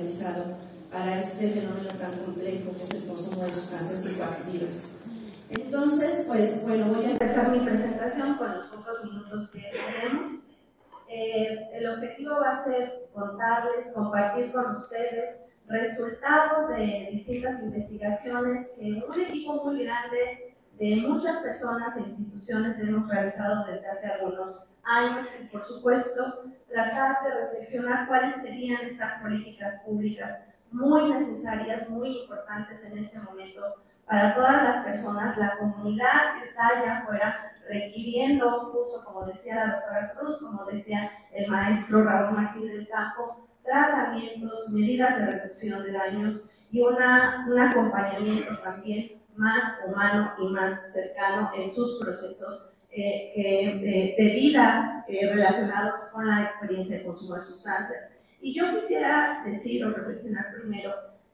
especializado para este fenómeno tan complejo que es el consumo de sustancias psicoactivas. Entonces, pues bueno, voy a empezar mi presentación con los pocos minutos que tenemos. El objetivo va a ser contarles, compartir con ustedes resultados de distintas investigaciones que un equipo muy grande de muchas personas e instituciones hemos realizado desde hace algunos años y, por supuesto, tratar de reflexionar cuáles serían estas políticas públicas muy necesarias, muy importantes en este momento para todas las personas, la comunidad que está allá afuera requiriendo, justo como decía la doctora Cruz, como decía el maestro Raúl Martín del Campo, tratamientos, medidas de reducción de daños y un acompañamiento también más humano y más cercano en sus procesos de vida relacionados con la experiencia de consumo de sustancias. Y yo quisiera decir o reflexionar primero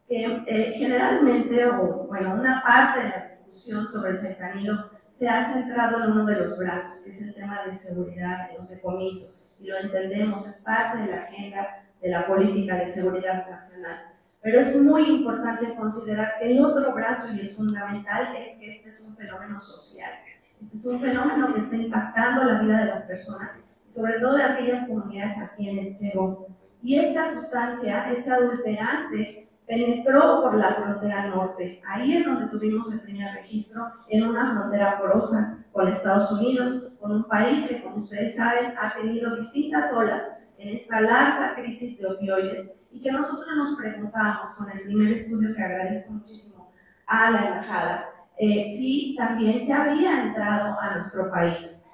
que generalmente, o bueno, una parte de la discusión sobre el fentanilo se ha centrado en uno de los brazos, que es el tema de seguridad, de los decomisos, y lo entendemos, es parte de la agenda de la política de seguridad nacional. Pero es muy importante considerar que el otro brazo y el fundamental es que este es un fenómeno social. Este es un fenómeno que está impactando la vida de las personas, sobre todo de aquellas comunidades a quienes llegó. Y esta sustancia, este adulterante, penetró por la frontera norte. Ahí es donde tuvimos el primer registro en una frontera porosa con Estados Unidos, con un país que, como ustedes saben, ha tenido distintas olas en esta larga crisis de opioides y que nosotros nos preguntábamos con el primer estudio, que agradezco muchísimo a la embajada, si también ya había entrado a nuestro país,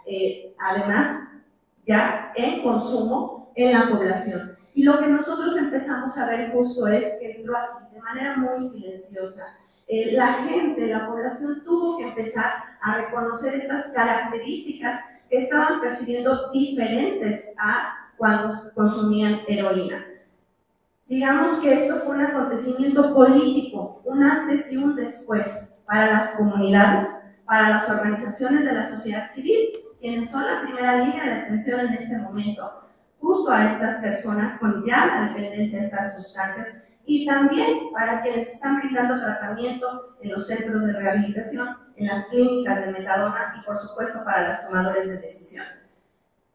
además ya en consumo en la población. Y lo que nosotros empezamos a ver justo es que entró así, de manera muy silenciosa. La gente, la población tuvo que empezar a reconocer estas características que estaban percibiendo diferentes a cuando consumían heroína. Digamos que esto fue un acontecimiento político, un antes y un después para las comunidades, para las organizaciones de la sociedad civil, quienes son la primera línea de atención en este momento, justo a estas personas con ya la dependencia de estas sustancias, y también para quienes están brindando tratamiento en los centros de rehabilitación, en las clínicas de metadona y, por supuesto, para los tomadores de decisiones.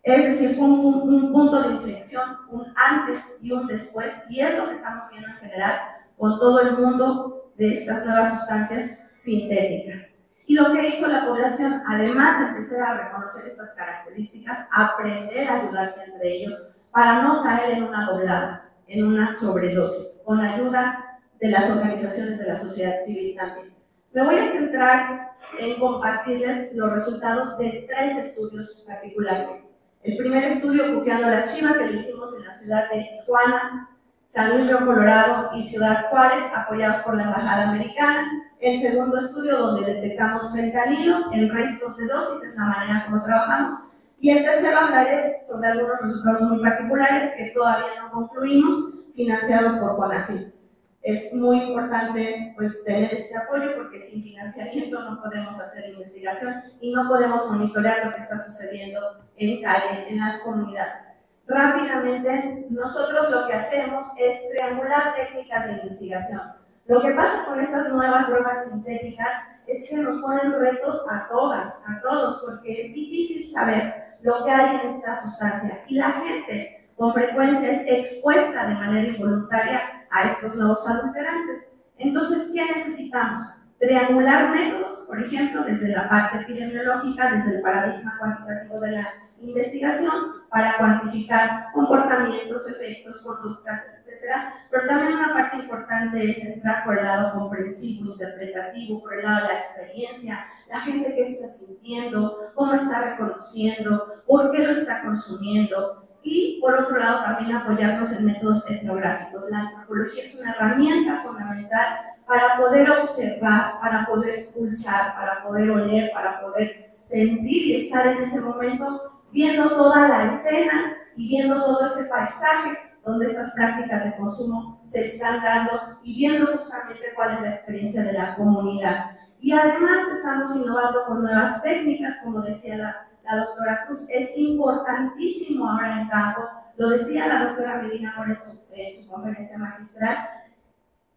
Es decir, fue un punto de inflexión, un antes y un después, y es lo que estamos viendo en general con todo el mundo de estas nuevas sustancias sintéticas. Y lo que hizo la población, además de empezar a reconocer estas características, aprender a ayudarse entre ellos para no caer en una doblada, en una sobredosis, con la ayuda de las organizaciones de la sociedad civil también. Me voy a centrar en compartirles los resultados de 3 estudios particularmente. El primer estudio, Cuqueando la Chiva, que lo hicimos en la ciudad de Tijuana, San Luis Río Colorado y Ciudad Juárez, apoyados por la Embajada Americana. El segundo estudio, donde detectamos fentanilo en restos de dosis, es la manera como trabajamos. Y el tercero, hablaré sobre algunos resultados muy particulares que todavía no concluimos, financiado por CONACYT. Es muy importante pues, tener este apoyo, porque sin financiamiento no podemos hacer investigación y no podemos monitorear lo que está sucediendo en calle, en las comunidades. Rápidamente, nosotros lo que hacemos es triangular técnicas de investigación. Lo que pasa con estas nuevas drogas sintéticas es que nos ponen retos a todas, a todos, porque es difícil saber lo que hay en esta sustancia y la gente con frecuencia es expuesta de manera involuntaria a estos nuevos adulterantes. Entonces, ¿qué necesitamos? Triangular métodos, por ejemplo, desde la parte epidemiológica, desde el paradigma cuantitativo de la investigación, para cuantificar comportamientos, efectos, conductas, etc. Pero también una parte importante es entrar por el lado comprensivo, interpretativo, por el lado de la experiencia, la gente que está sintiendo, cómo está reconociendo, por qué lo está consumiendo. Y por otro lado también apoyarnos en métodos etnográficos. La antropología es una herramienta fundamental para poder observar, para poder pulsar, para poder oler, para poder sentir y estar en ese momento viendo toda la escena y viendo todo ese paisaje donde estas prácticas de consumo se están dando y viendo justamente cuál es la experiencia de la comunidad. Y además estamos innovando con nuevas técnicas, como decía la doctora Cruz. Es importantísimo ahora en campo, lo decía la doctora Medina Morezo, en su conferencia magistral,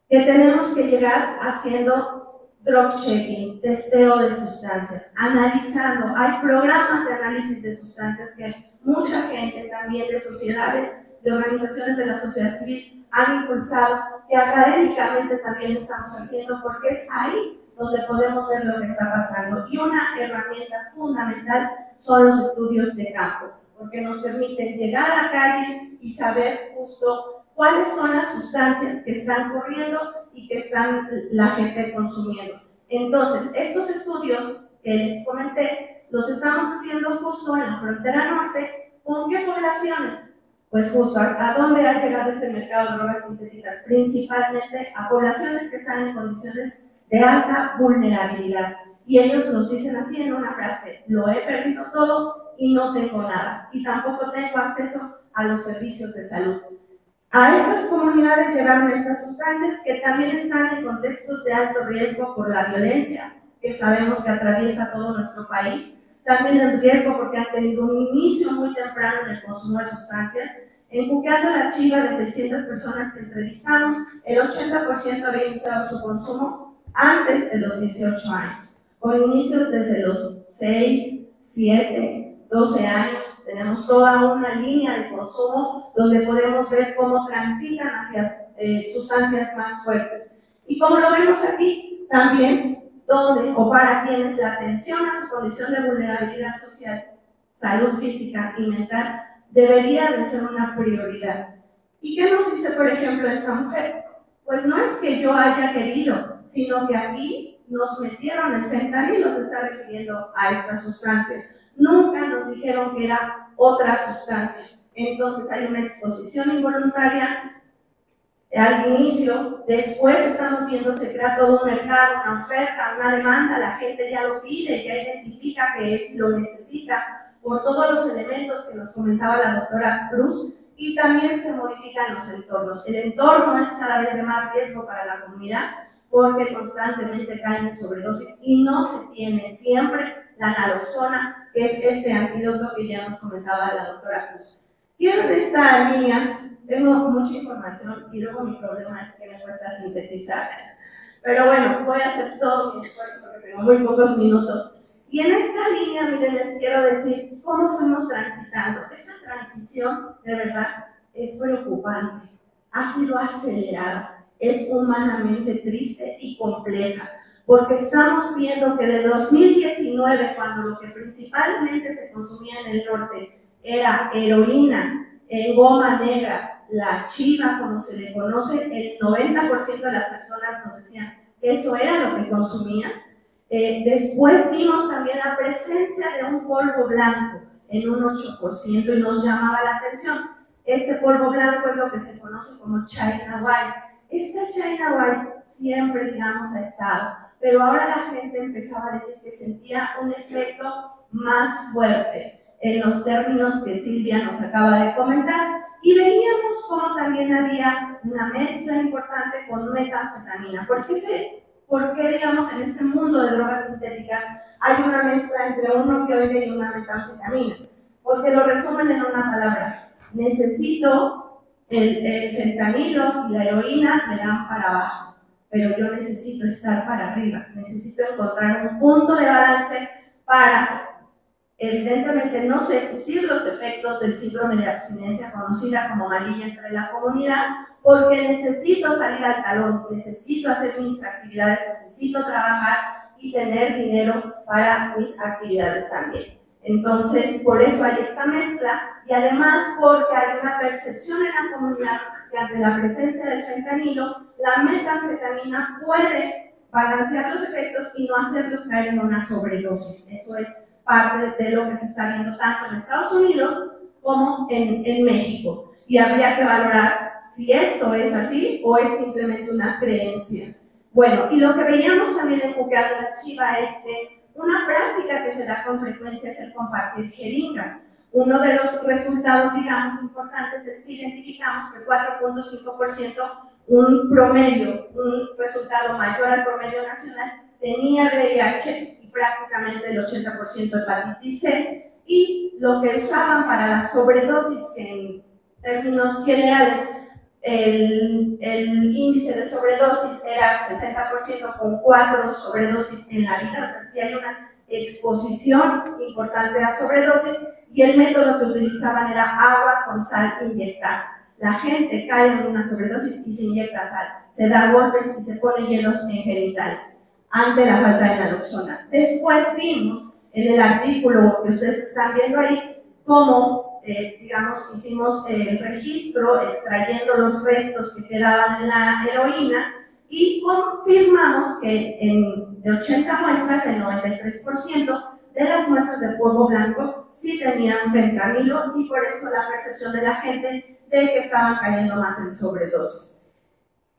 que tenemos que llegar haciendo drug checking, testeo de sustancias, analizando. Hay programas de análisis de sustancias que mucha gente también de sociedades, de organizaciones de la sociedad civil han impulsado, que académicamente también estamos haciendo, porque es ahí donde podemos ver lo que está pasando. Y una herramienta fundamental son los estudios de campo, porque nos permiten llegar a la calle y saber justo cuáles son las sustancias que están corriendo y que están la gente consumiendo. Entonces, estos estudios que les comenté, los estamos haciendo justo en la frontera norte. ¿Con qué poblaciones? Pues justo, ¿a dónde ha llegado este mercado de drogas sintéticas? Principalmente a poblaciones que están en condiciones de alta vulnerabilidad. Y ellos nos dicen así en una frase: lo he perdido todo y no tengo nada. Y tampoco tengo acceso a los servicios de salud. A estas comunidades llegaron estas sustancias que también están en contextos de alto riesgo por la violencia, que sabemos que atraviesa todo nuestro país. También el riesgo porque han tenido un inicio muy temprano en el consumo de sustancias. En Juqueando la Chiva, de 600 personas que entrevistamos, el 80% había iniciado su consumo antes de los 18 años, con inicios desde los 6, 7, 12 años. Tenemos toda una línea de consumo donde podemos ver cómo transitan hacia sustancias más fuertes. Y como lo vemos aquí, también donde o para quienes la atención a su condición de vulnerabilidad social, salud física y mental debería de ser una prioridad. ¿Y qué nos dice, por ejemplo, esta mujer? Pues no es que yo haya querido, sino que aquí nos metieron el fentanilo, se está refiriendo a esta sustancia. Nunca nos dijeron que era otra sustancia. Entonces hay una exposición involuntaria al inicio, después estamos viendo se crea todo un mercado, una oferta, una demanda, la gente ya lo pide, ya identifica que lo necesita por todos los elementos que nos comentaba la doctora Cruz, y también se modifican los entornos. El entorno es cada vez de más riesgo para la comunidad porque constantemente caen en sobredosis y no se tiene siempre la naloxona, que es este antídoto que ya nos comentaba la doctora Cruz. Quiero en esta línea. Tengo mucha información y luego mi problema es que me cuesta sintetizar. Pero bueno, voy a hacer todo mi esfuerzo porque tengo muy pocos minutos. Y en esta línea, miren, les quiero decir cómo fuimos transitando. Esta transición, de verdad, es preocupante. Ha sido acelerada, es humanamente triste y compleja. Porque estamos viendo que de 2019, cuando lo que principalmente se consumía en el norte era heroína, goma negra, la chiva, como se le conoce, el 90% de las personas nos decían que eso era lo que consumían. Después vimos también la presencia de un polvo blanco en un 8% y nos llamaba la atención. Este polvo blanco es lo que se conoce como China White. Esta China White siempre, digamos, ha estado, pero ahora la gente empezaba a decir que sentía un efecto más fuerte en los términos que Silvia nos acaba de comentar. Y veíamos cómo también había una mezcla importante con metanfetamina. ¿Por qué, digamos, en este mundo de drogas sintéticas hay una mezcla entre un opioide y una metanfetamina? Porque lo resumen en una palabra: necesito el fentanilo y la heroína me dan para abajo, pero yo necesito estar para arriba, necesito encontrar un punto de balance para, evidentemente, no sentir los efectos del síndrome de abstinencia conocida como malilla entre la comunidad, porque necesito salir al talón, necesito hacer mis actividades, necesito trabajar y tener dinero para mis actividades también. Entonces, por eso hay esta mezcla, y además porque hay una percepción en la comunidad que ante la presencia del fentanilo, la metanfetamina puede balancear los efectos y no hacerlos caer en una sobredosis. Eso es parte de lo que se está viendo tanto en Estados Unidos como en México. Y habría que valorar si esto es así o es simplemente una creencia. Bueno, y lo que veíamos también en Juqueando la Chiva es que una práctica que se da con frecuencia es el compartir jeringas. Uno de los resultados, digamos, importantes es que identificamos que el 4.5%, un promedio, un resultado mayor al promedio nacional, tenía VIH y prácticamente el 80% hepatitis C, y lo que usaban para la sobredosis, que en términos generales el índice de sobredosis era 60% con 4 sobredosis en la vida, o sea, sí hay una exposición importante a sobredosis, y el método que utilizaban era agua con sal inyectada. La gente cae en una sobredosis y se inyecta sal, se da golpes y se pone hielos en genitales ante la falta de naloxona. Después vimos en el artículo que ustedes están viendo ahí cómo, digamos, hicimos el registro extrayendo los restos que quedaban en la heroína y confirmamos que de 80 muestras, el 93% de las muestras de polvo blanco sí tenían fentanilo, y por eso la percepción de la gente de que estaban cayendo más en sobredosis.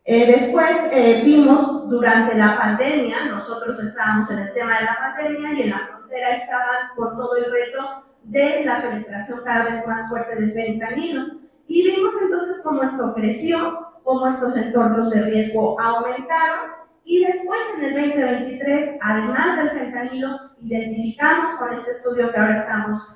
Después vimos durante la pandemia, nosotros estábamos en el tema de la pandemia y en la frontera estaban por todo el reto de la penetración cada vez más fuerte del fentanilo, y vimos entonces cómo esto creció, cómo estos entornos de riesgo aumentaron, y después en el 2023, además del fentanilo, identificamos con este estudio que ahora estamos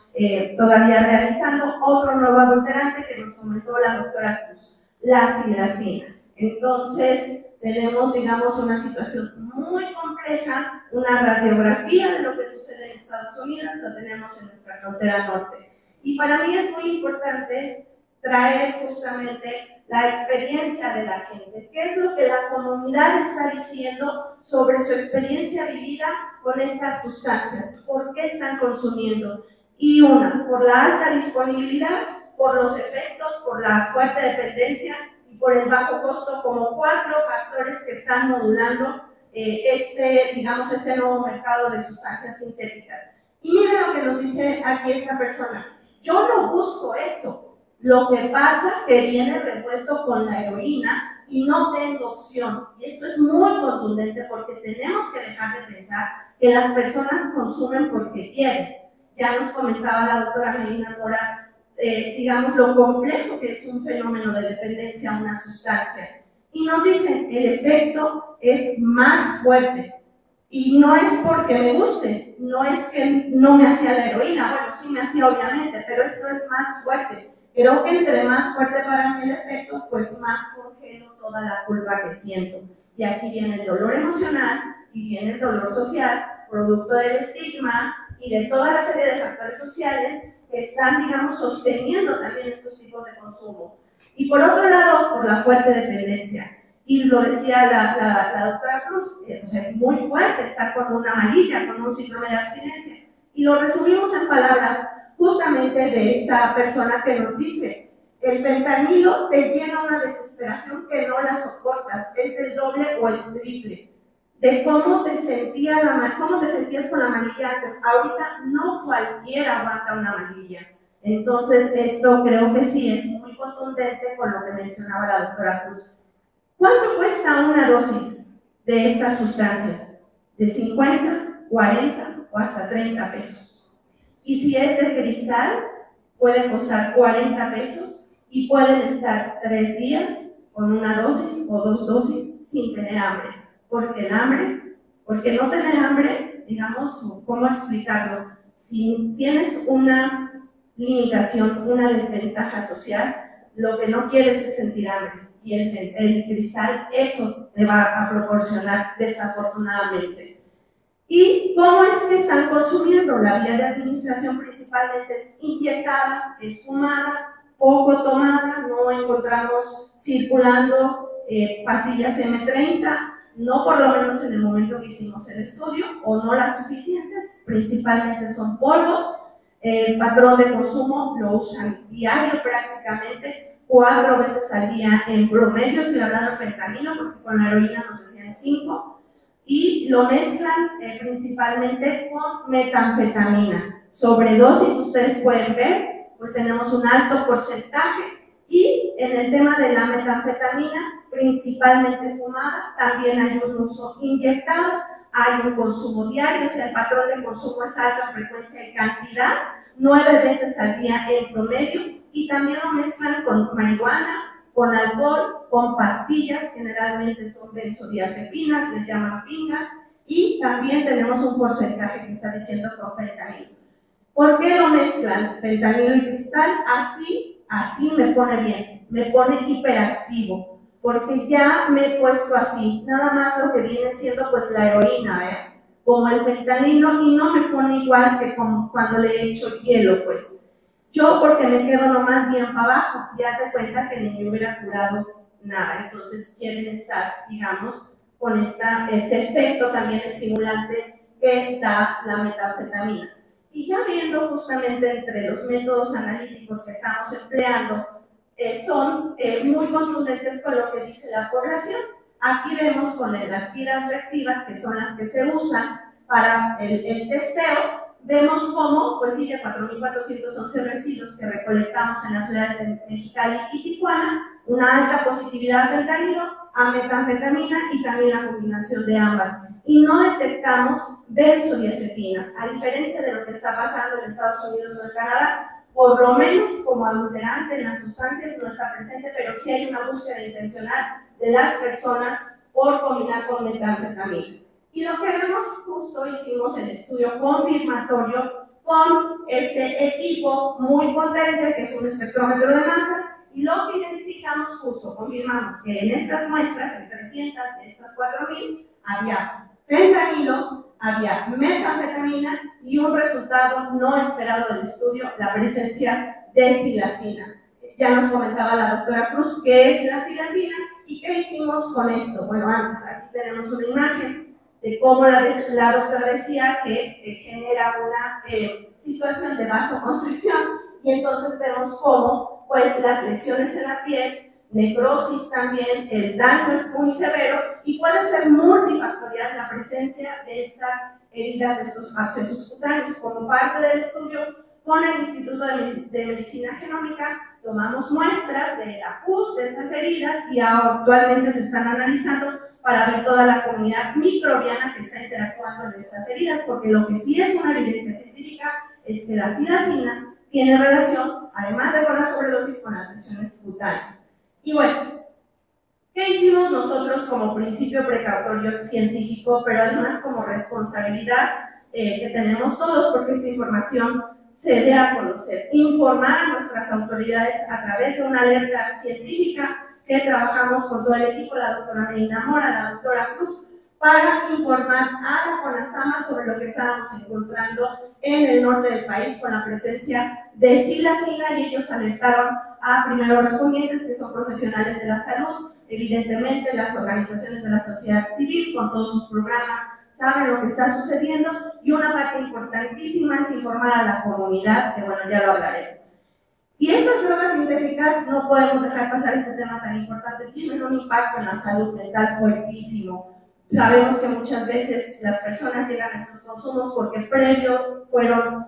todavía realizando otro nuevo adulterante que nos comentó la doctora Cruz, la silacina. Entonces tenemos, digamos, una situación muy compleja, una radiografía de lo que sucede en Estados Unidos, lo tenemos en nuestra frontera norte. Y para mí es muy importante traer justamente la experiencia de la gente, qué es lo que la comunidad está diciendo sobre su experiencia vivida con estas sustancias, por qué están consumiendo. Y por la alta disponibilidad, por los efectos, por la fuerte dependencia y por el bajo costo, como 4 factores que están modulando este nuevo mercado de sustancias sintéticas. Y miren lo que nos dice aquí esta persona: yo no busco eso. Lo que pasa que viene revuelto con la heroína y no tengo opción. Y esto es muy contundente porque tenemos que dejar de pensar que las personas consumen porque quieren. Ya nos comentaba la doctora Medina Mora, digamos, lo complejo que es un fenómeno de dependencia a una sustancia. Y nos dicen, el efecto es más fuerte. Y no es porque me guste, no es que no me hacía la heroína, bueno, sí me hacía obviamente, pero esto es más fuerte. Creo que entre más fuerte para mí el efecto, pues más congelo toda la culpa que siento. Y aquí viene el dolor emocional y viene el dolor social, producto del estigma y de toda la serie de factores sociales que están, digamos, sosteniendo también estos tipos de consumo. Y por otro lado, por la fuerte dependencia. Y lo decía la doctora Cruz, pues es muy fuerte estar con una amarilla, con un síndrome de abstinencia. Y lo resumimos en palabras justamente de esta persona que nos dice: el fentanilo te llena una desesperación que no la soportas, es el doble o el triple de cómo te sentías con la amarilla antes. Ahorita no cualquiera aguanta una amarilla. Entonces esto creo que sí es muy contundente con lo que mencionaba la doctora Cruz. ¿Cuánto cuesta una dosis de estas sustancias? De 50, 40 o hasta 30 pesos. Y si es de cristal, puede costar 40 pesos y pueden estar 3 días con una dosis o 2 dosis sin tener hambre. Porque el hambre, porque no tener hambre, digamos, ¿cómo explicarlo? Si tienes una limitación, una desventaja social, lo que no quieres es sentir hambre. Y el cristal eso te va a proporcionar, desafortunadamente. ¿Y cómo es que están consumiendo? La vía de administración principalmente es inyectada, es fumada, poco tomada, no encontramos circulando pastillas M30, no por lo menos en el momento que hicimos el estudio, o no las suficientes, principalmente son polvos. El patrón de consumo lo usan diario prácticamente, 4 veces al día en promedio, estoy hablando de fentanilo porque con la heroína nos decían 5, y lo mezclan principalmente con metanfetamina. Sobredosis, ustedes pueden ver, pues tenemos un alto porcentaje, y en el tema de la metanfetamina, principalmente fumada, también hay un uso inyectado, hay un consumo diario, o sea, el patrón de consumo es alto en frecuencia y cantidad, 9 veces al día en promedio, y también lo mezclan con marihuana, con alcohol, con pastillas, generalmente son benzodiazepinas, les llaman pingas, y también tenemos un porcentaje que está diciendo con fentanilo. ¿Por qué lo mezclan? Fentanilo y cristal, así me pone bien. me pone hiperactivo, porque ya me he puesto así, nada más lo que viene siendo pues la heroína, como el fentanilo, y no me pone igual que cuando le he hecho hielo, pues. Yo porque me quedo nomás bien para abajo, ya te cuenta que ni me hubiera curado nada, entonces quieren estar, digamos, con este efecto también estimulante que da la metanfetamina. Y ya viendo justamente entre los métodos analíticos que estamos empleando, son muy contundentes con lo que dice la población. Aquí vemos con las tiras reactivas, que son las que se usan para el testeo, vemos cómo, pues sí, de 4.411 residuos que recolectamos en las ciudades de Mexicali y Tijuana, una alta positividad de fentanilo, a metanfetamina y también la combinación de ambas. Y no detectamos benzodiazepinas, a diferencia de lo que está pasando en Estados Unidos o en Canadá, por lo menos como adulterante en las sustancias no está presente, pero sí hay una búsqueda intencional de las personas por combinar con metanfetamina. Y lo que vemos, justo hicimos el estudio confirmatorio con este equipo muy potente, que es un espectrómetro de masas, y lo que identificamos justo, confirmamos que en estas muestras, en 300 de estas 4.000, había fentanilo, había metanfetamina y un resultado no esperado del estudio, la presencia de silacina. Ya nos comentaba la doctora Cruz qué es la silacina y qué hicimos con esto. Bueno, antes aquí tenemos una imagen de cómo la doctora decía que genera una situación de vasoconstricción, y entonces vemos cómo pues las lesiones en la piel, necrosis también, el daño es muy severo y puede ser multifactorial la presencia de estas heridas, de estos abscesos cutáneos. Como parte del estudio con el Instituto de Medicina Genómica tomamos muestras de la pus de estas heridas y actualmente se están analizando para ver toda la comunidad microbiana que está interactuando en estas heridas, porque lo que sí es una evidencia científica es que la silacina tiene relación, además de con la sobredosis, con las lesiones cutáneas. Y bueno, ¿qué hicimos nosotros como principio precautorio científico, pero además como responsabilidad que tenemos todos, porque esta información se dé a conocer? Informar a nuestras autoridades a través de una alerta científica que trabajamos con todo el equipo, la doctora Medina Mora, la doctora Cruz, para informar a la CONASAMA sobre lo que estábamos encontrando en el norte del país con la presencia de silacina, y ellos alertaron a primeros respondientes, que son profesionales de la salud, evidentemente las organizaciones de la sociedad civil con todos sus programas saben lo que está sucediendo, y una parte importantísima es informar a la comunidad, que bueno, ya lo hablaremos. Y estas drogas sintéticas, no podemos dejar pasar este tema tan importante, tienen un impacto en la salud mental fuertísimo. Sabemos que muchas veces las personas llegan a estos consumos porque previo fueron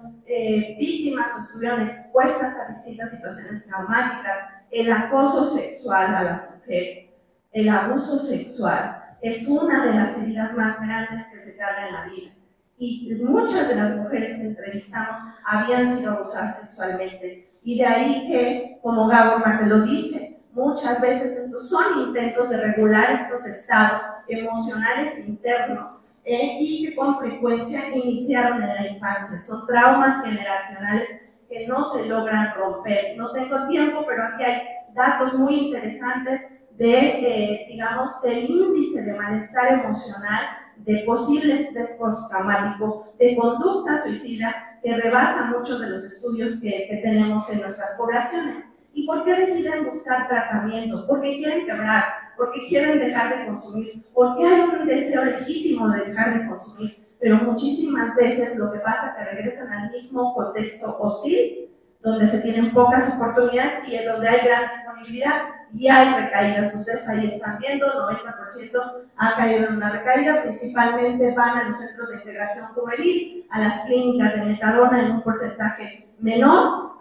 víctimas o estuvieron expuestas a distintas situaciones traumáticas. El acoso sexual a las mujeres, el abuso sexual, es una de las heridas más grandes que se carga en la vida. Y muchas de las mujeres que entrevistamos habían sido abusadas sexualmente. Y de ahí que, como Gabor Mate lo dice, muchas veces estos son intentos de regular estos estados emocionales internos y que con frecuencia iniciaron en la infancia. Son traumas generacionales que no se logran romper. No tengo tiempo, pero aquí hay datos muy interesantes de, digamos, del índice de malestar emocional, de posible estrés postraumático, de conducta suicida, que rebasa muchos de los estudios que tenemos en nuestras poblaciones. ¿Y por qué deciden buscar tratamiento? Porque quieren quebrar, porque quieren dejar de consumir, porque hay un deseo legítimo de dejar de consumir, pero muchísimas veces lo que pasa es que regresan al mismo contexto hostil, donde se tienen pocas oportunidades y en donde hay gran disponibilidad y hay recaídas. Ustedes ahí están viendo, 90% ha caído en una recaída, principalmente van a los centros de integración juvenil, a las clínicas de metadona en un porcentaje menor.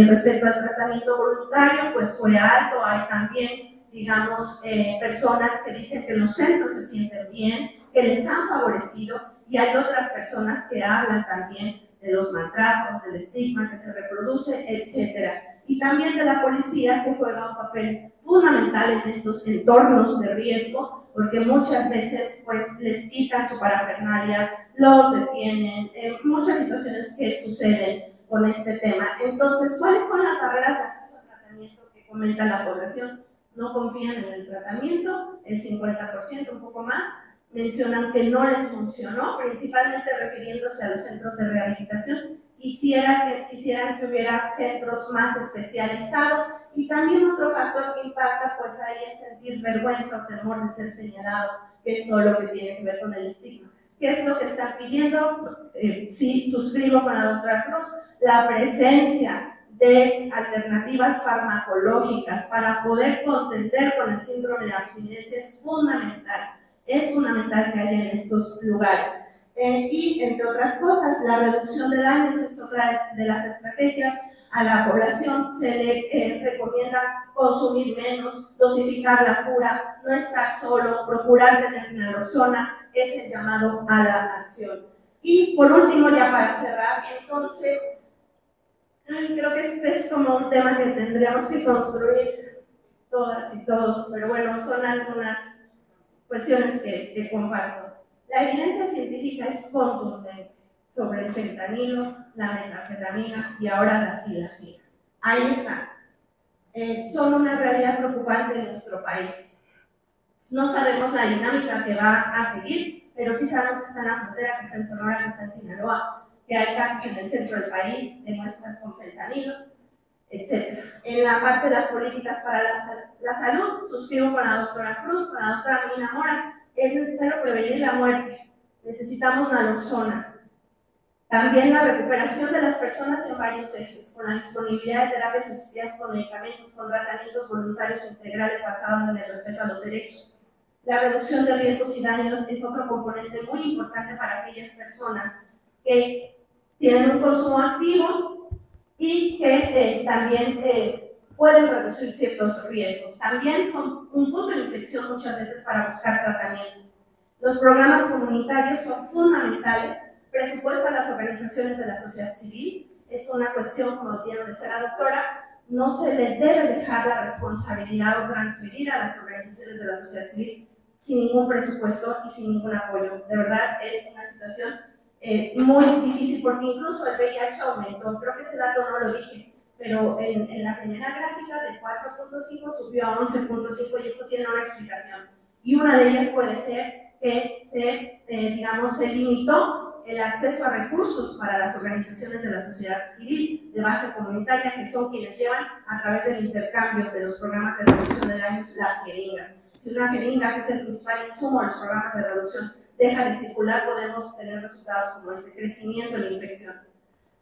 Respecto al tratamiento voluntario, pues fue alto. Hay también, digamos, personas que dicen que los centros se sienten bien, que les han favorecido, y hay otras personas que hablan también de los maltratos, del estigma que se reproduce, etc. Y también de la policía, que juega un papel fundamental en estos entornos de riesgo, porque muchas veces pues, les quitan su parafernalia, los detienen, muchas situaciones que suceden con este tema. Entonces, ¿cuáles son las barreras de acceso al tratamiento que comenta la población no confían en el tratamiento, el 50%, un poco más, mencionan que no les funcionó, principalmente refiriéndose a los centros de rehabilitación. Quisieran que hubiera centros más especializados, y también otro factor que impacta pues ahí es sentir vergüenza o temor de ser señalado, que es todo lo que tiene que ver con el estigma. ¿Qué es lo que están pidiendo? Sí, suscribo con la doctora Cruz, la presencia de alternativas farmacológicas para poder contender con el síndrome de abstinencia es fundamental que haya en estos lugares. Y entre otras cosas, la reducción de daños es otra de las estrategias. A la población se le recomienda consumir menos, dosificar la cura, no estar solo, procurar tener naloxona, es el llamado a la acción. Y por último, ya para cerrar, entonces, creo que este es como un tema que tendríamos que construir todas y todos, pero bueno, son algunas cuestiones que comparto. La evidencia científica es contundente sobre el fentanilo, la metanfetamina y ahora la psilocibina. Ahí está. Son una realidad preocupante en nuestro país. No sabemos la dinámica que va a seguir, pero sí sabemos que está en la frontera, que está en Sonora, que está en Sinaloa, que hay casos en el centro del país de muestras con fentanilo, etc. En la parte de las políticas para la salud, suscribo con la doctora Cruz, con la doctora Mina Mora, es necesario prevenir la muerte, necesitamos naloxona. También la recuperación de las personas en varios ejes, con la disponibilidad de terapias asistidas con medicamentos, con tratamientos voluntarios integrales basados en el respeto a los derechos. La reducción de riesgos y daños es otro componente muy importante para aquellas personas que tienen un consumo activo y que también pueden reducir ciertos riesgos. También son un punto de inflexión muchas veces para buscar tratamiento. Los programas comunitarios son fundamentales. Presupuesto a las organizaciones de la sociedad civil es una cuestión, como bien decía la doctora, no se le debe dejar la responsabilidad o transferir a las organizaciones de la sociedad civil sin ningún presupuesto y sin ningún apoyo. De verdad es una situación muy difícil, porque incluso el VIH aumentó, creo que este dato no lo dije, pero en la primera gráfica de 4.5 subió a 11.5 y esto tiene una explicación. Y una de ellas puede ser que se limitó el acceso a recursos para las organizaciones de la sociedad civil de base comunitaria, que son quienes llevan a través del intercambio de los programas de reducción de daños las jeringas. Si una jeringa, que es el principal insumo de los programas de reducción, deja de circular, podemos tener resultados como este crecimiento en la infección.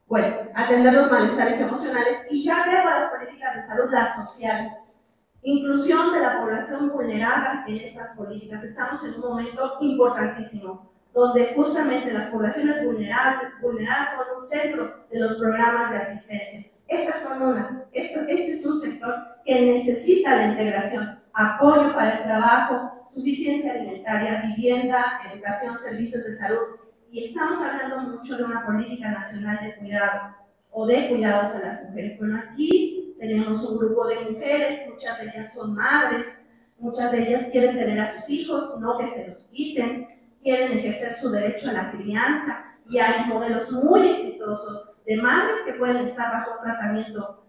Bueno, atender los malestares emocionales y ya agrego a las políticas de salud las sociales. Inclusión de la población vulnerada en estas políticas. Estamos en un momento importantísimo, donde justamente las poblaciones vulneradas son un centro de los programas de asistencia. Estas son unas. Este es un sector que necesita la integración, apoyo para el trabajo, suficiencia alimentaria, vivienda, educación, servicios de salud. Y estamos hablando mucho de una política nacional de cuidado o de cuidados a las mujeres. Bueno, aquí tenemos un grupo de mujeres, muchas de ellas son madres, muchas de ellas quieren tener a sus hijos, no que se los quiten, quieren ejercer su derecho a la crianza, y hay modelos muy exitosos de madres que pueden estar bajo tratamiento,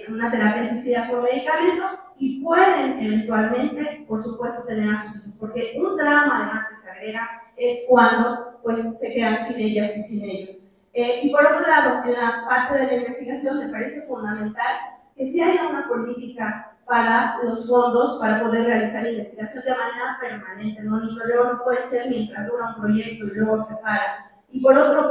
una terapia asistida por medicamento, y pueden eventualmente, por supuesto, tener a sus hijos, porque un drama además que se agrega es cuando pues, se quedan sin ellas y sin ellos. Y por otro lado, en la parte de la investigación me parece fundamental que sí haya una política para los fondos para poder realizar investigación de manera permanente, ¿no? Luego no puede ser mientras dura un proyecto y luego se para. Y por otra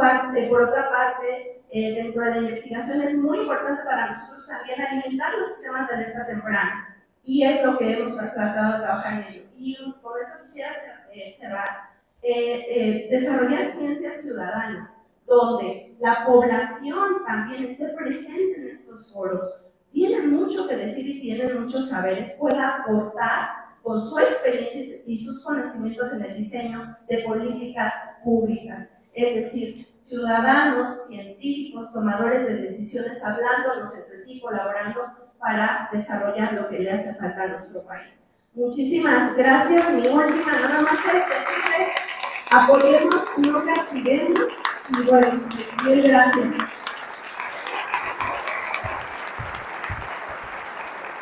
parte, dentro de la investigación es muy importante para nosotros también alimentar los sistemas de alerta temprana, y es lo que hemos tratado de trabajar en ello. Y por eso quisiera cerrar, desarrollar ciencia ciudadana, donde la población también esté presente en estos foros, tienen mucho que decir y tienen muchos saberes, pueda aportar con su experiencia y sus conocimientos en el diseño de políticas públicas. Es decir, ciudadanos, científicos, tomadores de decisiones, hablándonos entre sí, colaborando para desarrollar lo que le hace falta a nuestro país. Muchísimas gracias. Mi última nada más es decirles, apoyemos, no castiguemos, y bueno, mil gracias.